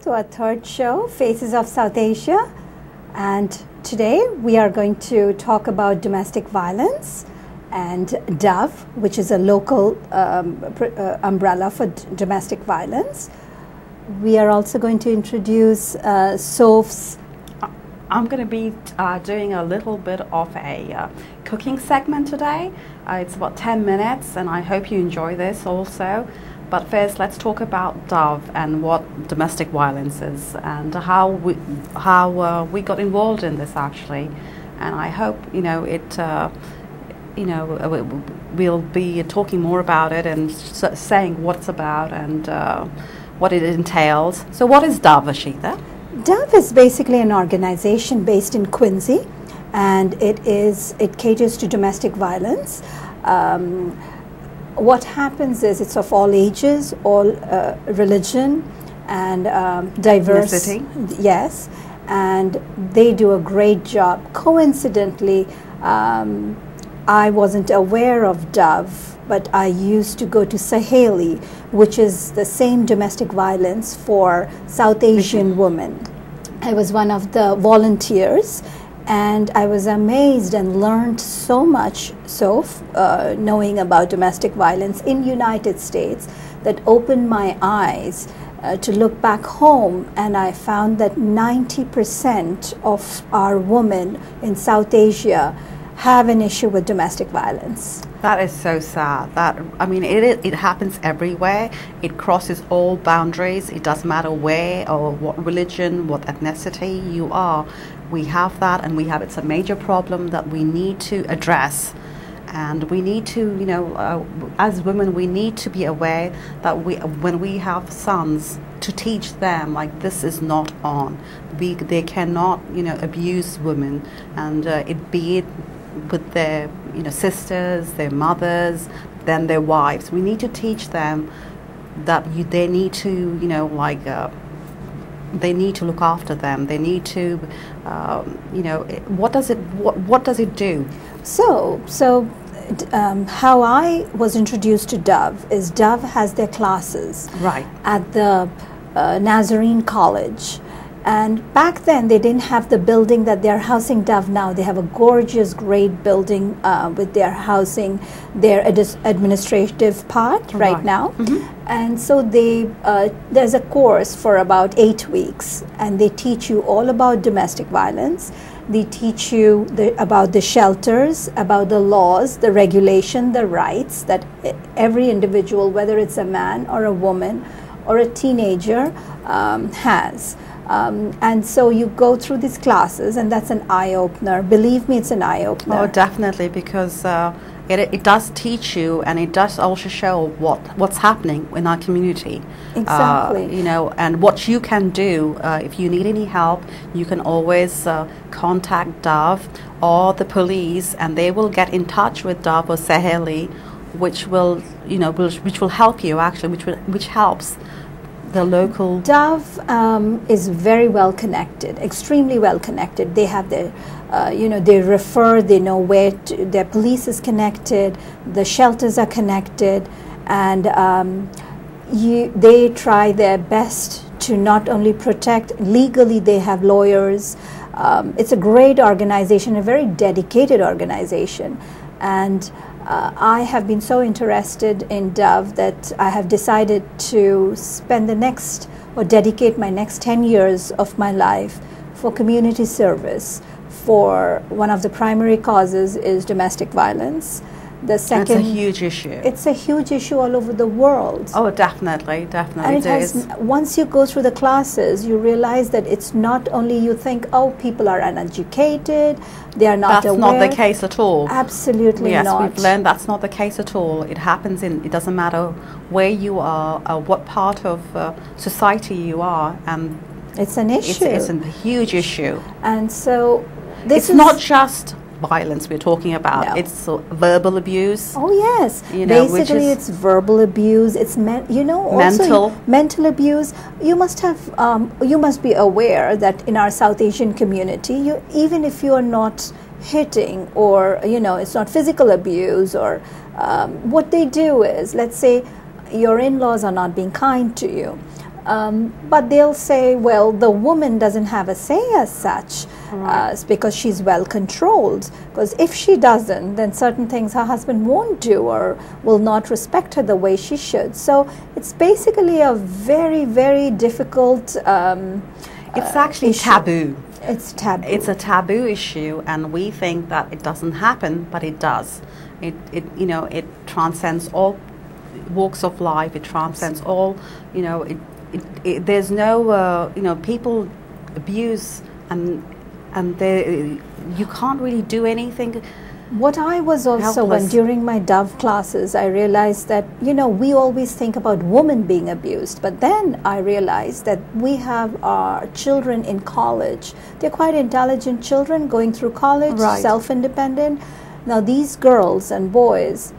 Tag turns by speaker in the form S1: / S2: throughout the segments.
S1: to our third show, Faces of South Asia. And today we are going to talk about domestic violence and DOVE, which is a local umbrella for domestic violence. We are also going to introduce Soph's.
S2: I'm going to be doing a little bit of a cooking segment today. It's about 10 minutes and I hope you enjoy this also. But first, let's talk about DOVE and what domestic violence is and how we got involved in this actually. And I hope we'll be talking more about it and saying what it's about and what it entails. So, what is DOVE, Ashita?
S1: DOVE is basically an organization based in Quincy, and it caters to domestic violence. What happens is it's of all ages, all religion, and diverse.
S2: Ethnicity.
S1: Yes, and they do a great job. Coincidentally, I wasn't aware of DOVE, but I used to go to Saheli, which is the same domestic violence for South Asian women. I was one of the volunteers, and I was amazed and learned so much, knowing about domestic violence in United States, that opened my eyes to look back home, and I found that 90% of our women in South Asia have an issue with domestic violence.
S2: That is so sad. It happens everywhere. It crosses all boundaries. It doesn't matter where or what religion, what ethnicity you are. We have that, and it's a major problem that we need to address. And we need to, as women, we need to be aware that when we have sons, to teach them like this is not on. They cannot, abuse women, and be it with their, sisters, their mothers, then their wives. We need to teach them that they need to, they need to look after them. They need to, what does it do?
S1: So how I was introduced to DOVE is DOVE has their classes at the Nazarene College. And back then, they didn't have the building that they're housing DOVE now. They have a gorgeous, great building with their housing, their administrative part right now. Mm-hmm. And so there's a course for about 8 weeks, and they teach you all about domestic violence. They teach you about the shelters, about the laws, the regulation, the rights that every individual, whether it's a man or a woman or a teenager, has. And so you go through these classes, and that's an eye-opener. Believe me, it's an eye-opener.
S2: Oh, definitely, because it does teach you, and it does also show what's happening in our community.
S1: Exactly.
S2: And what you can do. If you need any help, you can always contact DOVE or the police, and they will get in touch with DOVE or Saheli, which will help you actually, which helps the local.
S1: DOVE is very well connected, extremely well connected. They have their, they refer, they know where their police is connected, the shelters are connected, and they try their best to not only protect, legally they have lawyers. It's a great organization, a very dedicated organization. And I have been so interested in DOVE that I have decided to spend dedicate my next 10 years of my life for community service. For one of the primary causes is domestic violence. The second,
S2: it's a huge issue.
S1: It's a huge issue all over the world.
S2: Oh, definitely.
S1: And once you go through the classes, you realize that it's not only you think, oh, people are uneducated, they are not aware.
S2: That's not the case at all.
S1: Absolutely not.
S2: Yes, we've learned that's not the case at all. It happens it doesn't matter where you are, what part of society you are, and
S1: it's an issue.
S2: It's a huge issue.
S1: And so
S2: it's not just violence we're talking about. No. It's verbal abuse.
S1: Oh yes, basically it's verbal abuse. It's mental abuse. You must be aware that in our South Asian community, even if you are not hitting or it's not physical abuse, or what they do is, let's say your in-laws are not being kind to you. But they'll say, well, the woman doesn't have a say as such, because she's well controlled. Because if she doesn't, then certain things her husband won't do or will not respect her the way she should. So it's basically a very, very difficult
S2: it's actually
S1: issue.
S2: Taboo.
S1: It's taboo.
S2: It's a taboo issue, and we think that it doesn't happen, but it does. It transcends all walks of life. It transcends all, there's no, people abuse, and you can't really do anything.
S1: What I was also, when during my Dove classes, I realized that, we always think about women being abused, but then I realized that we have our children in college. They're quite intelligent children going through college, self-independent. Now these girls and boys,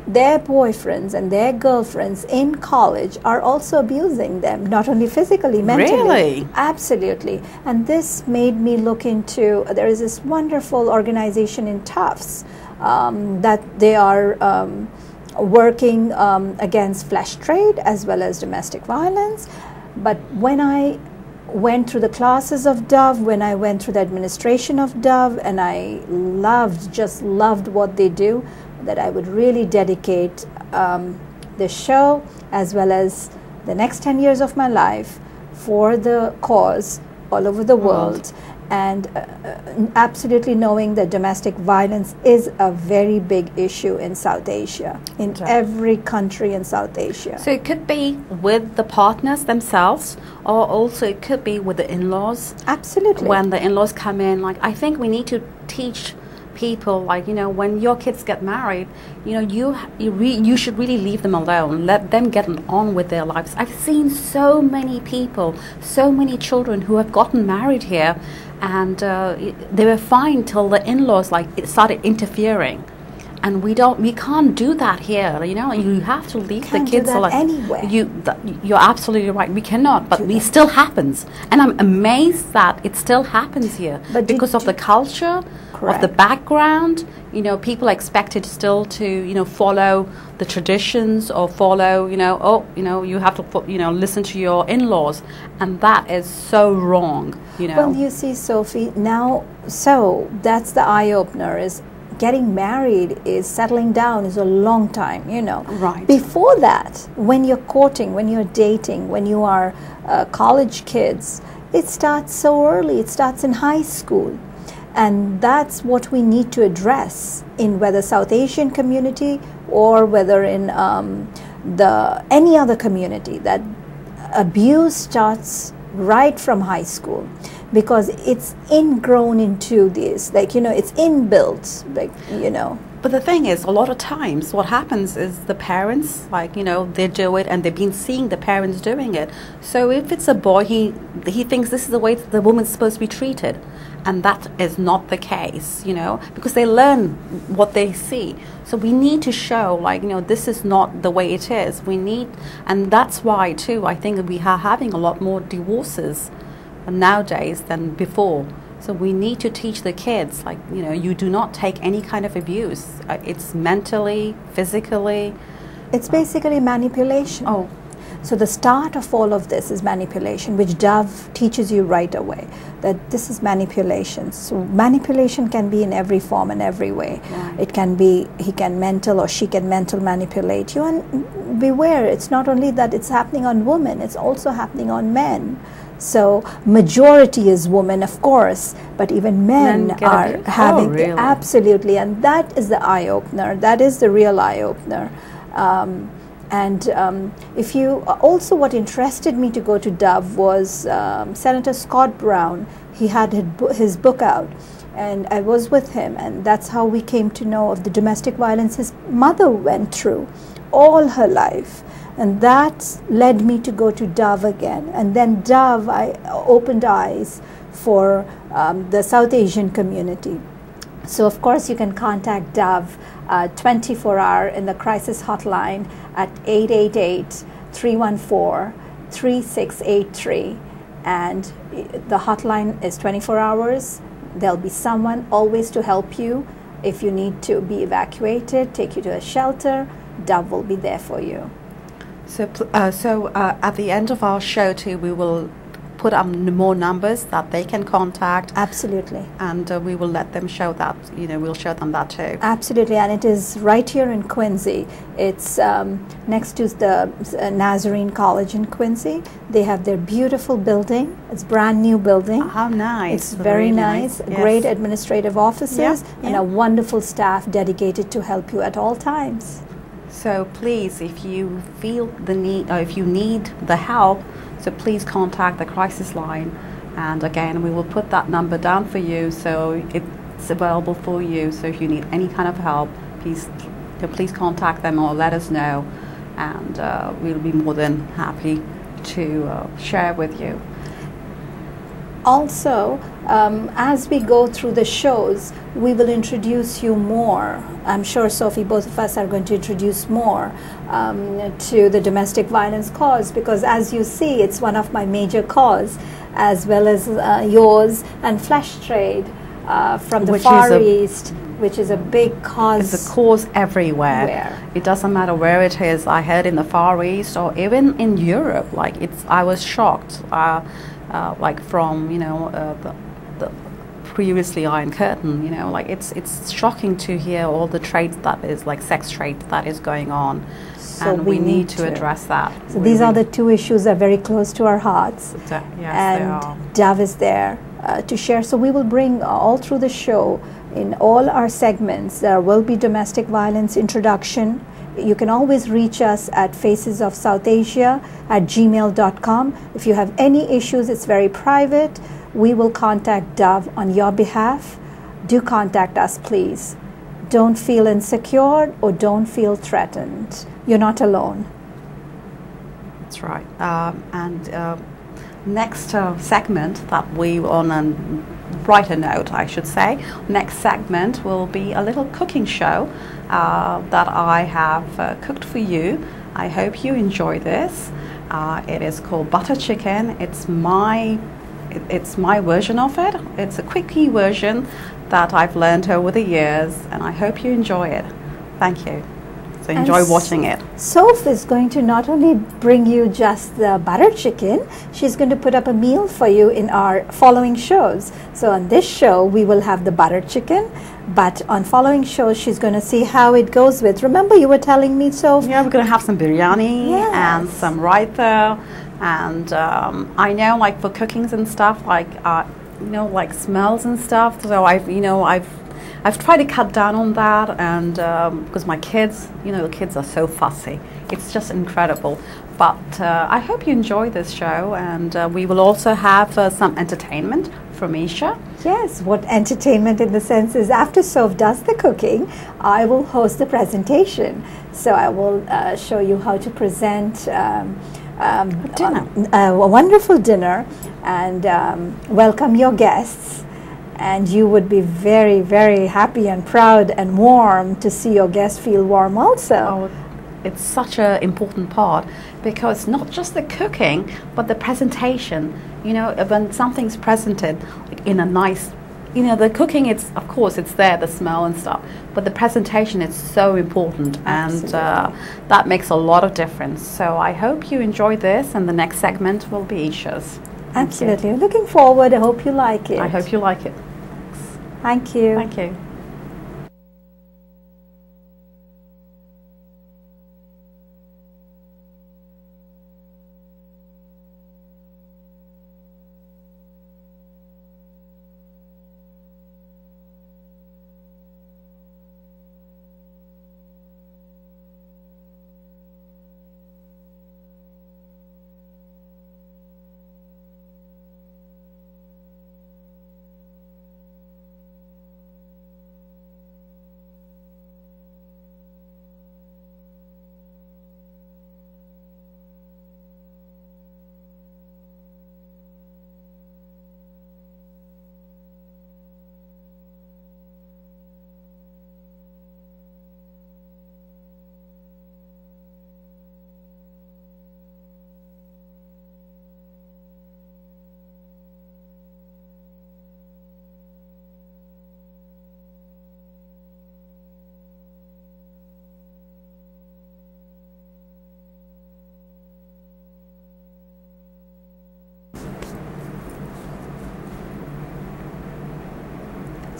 S1: their boyfriends and their girlfriends in college are also abusing them, not only physically, mentally.
S2: Really?
S1: Absolutely. And this made me look into, there is this wonderful organization in Tufts that they are working against flesh trade as well as domestic violence. But when I went through the classes of Dove, when I went through the administration of Dove, and I just loved what they do, that I would really dedicate the show as well as the next 10 years of my life for the cause all over the world. And absolutely knowing that domestic violence is a very big issue in South Asia, in every country in South Asia.
S2: So it could be with the partners themselves, or also it could be with the in-laws.
S1: Absolutely.
S2: When the in-laws come in, I think we need to teach people, when your kids get married, you should really leave them alone. Let them get on with their lives. I've seen so many people, so many children who have gotten married here, and they were fine till the in-laws it started interfering. And we can't do that here. You have to leave the kids alone.
S1: Anyway.
S2: You're absolutely right. We cannot, but it still happens. And I'm amazed that it still happens here, but because of the culture, of the background. People are expected still to follow the traditions, or follow you have to listen to your in-laws, and that is so wrong.
S1: Well, you see, Sophie, now, so that's the eye-opener, is getting married, is settling down, is a long time,
S2: Right.
S1: Before that, when you're courting, when you're dating, when you are college kids, it starts so early. It starts in high school. And that's what we need to address in whether South Asian community or whether in any other community, that abuse starts right from high school, because it's ingrown into this, it's inbuilt,
S2: But the thing is, a lot of times what happens is the parents, they do it, and they've been seeing the parents doing it. So if it's a boy, he thinks this is the way the woman's supposed to be treated. And that is not the case, because they learn what they see. So we need to show, this is not the way it is. And that's why, too, I think we are having a lot more divorces nowadays than before. So we need to teach the kids, you do not take any kind of abuse. It's mentally, physically.
S1: It's basically manipulation.
S2: Oh.
S1: So the start of all of this is manipulation, which Dove teaches you right away, that this is manipulation. So manipulation can be in every form and every way.
S2: Right.
S1: It can be, he can mental or she can mental manipulate you. And beware, it's not only that it's happening on women, it's also happening on men. So majority is women, of course, but even men are having,
S2: really?
S1: Absolutely, and that is the eye-opener. That is the real eye-opener. If you also, what interested me to go to Dove was Senator Scott Brown. He had his book out, and I was with him, and that's how we came to know of the domestic violence his mother went through all her life. And that led me to go to Dove again. And then Dove, I opened eyes for the South Asian community. So of course you can contact Dove 24-hour in the crisis hotline at 888-314-3683. And the hotline is 24 hours. There'll be someone always to help you. If you need to be evacuated, take you to a shelter, Dove will be there for you.
S2: So at the end of our show too, we will put up more numbers that they can contact.
S1: Absolutely.
S2: And we will let them show that, we'll show them that too.
S1: Absolutely, and it is right here in Quincy. It's next to the Nazarene College in Quincy. They have their beautiful building. It's a brand new building.
S2: How nice.
S1: It's very nice.
S2: Yes.
S1: Great administrative offices and
S2: yeah.
S1: a wonderful staff dedicated to help you at all times.
S2: So please, if you feel the need, or if you need the help, so please contact the crisis line. And again, we will put that number down for you, so it's available for you. So if you need any kind of help, please contact them or let us know, and we'll be more than happy to share with you.
S1: Also, as we go through the shows, we will introduce you more. I'm sure, Sophie, both of us are going to introduce more to the domestic violence cause, because as you see, it's one of my major cause, as well as yours, and flesh trade from the Far East, which is a big cause.
S2: It's a cause everywhere. It doesn't matter where it is. I heard in the Far East or even in Europe. I was shocked. Like from the previously Iron Curtain, it's shocking to hear all the trade that is, like sex trade, that is going on, so and we need to address that.
S1: So these are the two issues that are very close to our hearts.
S2: Yes,
S1: and
S2: they are.
S1: Dove is there to share. So we will bring all through the show, in all our segments, there will be domestic violence introduction. You can always reach us at facesofsouthasia@gmail.com. If you have any issues, it's very private. We will contact Dove on your behalf. Do contact us, please. Don't feel insecure or don't feel threatened. You're not alone.
S2: That's right. Next segment that we, on a brighter note, I should say, next segment will be a little cooking show that I have cooked for you. I hope you enjoy this. It is called butter chicken. It's my version of it. It's a quickie version that I've learned over the years, and I hope you enjoy it. Thank you. So enjoy watching it.
S1: Soph is going to not only bring you just the butter chicken, she's going to put up a meal for you in our following shows. So on this show, we will have the butter chicken, but on following shows, she's going to see how it goes with. Remember, you were telling me, Soph?
S2: Yeah, we're going to have some biryani and some raita, and I know, like for cookings and stuff, like like smells and stuff. So I've tried to cut down on that, and because my kids, the kids are so fussy. It's just incredible. But I hope you enjoy this show, and we will also have some entertainment from Isha.
S1: Yes, what entertainment in the sense is, after Soph does the cooking, I will host the presentation. So I will show you how to present a wonderful dinner, and welcome your guests. And you would be very, very happy and proud and warm to see your guests feel warm also.
S2: Oh, it's such an important part, because not just the cooking, but the presentation. When something's presented in a nice, the cooking, of course it's there, the smell and stuff, but the presentation is so important. Absolutely. And that makes a lot of difference. So I hope you enjoy this, and the next segment will be Isha's.
S1: Absolutely. Looking forward. I hope you like it.
S2: I hope you like it.
S1: Thank you.
S2: Thank you.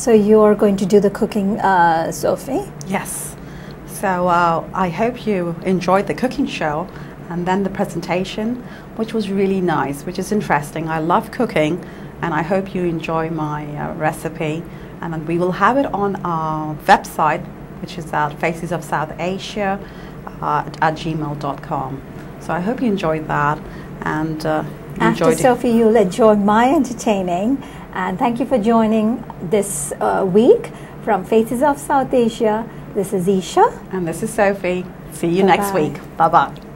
S1: So you're going to do the cooking, Sophie?
S2: Yes. So I hope you enjoyed the cooking show and then the presentation, which was really nice, which is interesting. I love cooking, and I hope you enjoy my recipe. And then we will have it on our website, which is at facesofsouthasia at gmail.com. So I hope you enjoyed that. And
S1: after Sophie, you'll enjoy my entertaining. And thank you for joining this week from Faces of South Asia. This is Isha.
S2: And this is Sophie. See you next week. Bye-bye.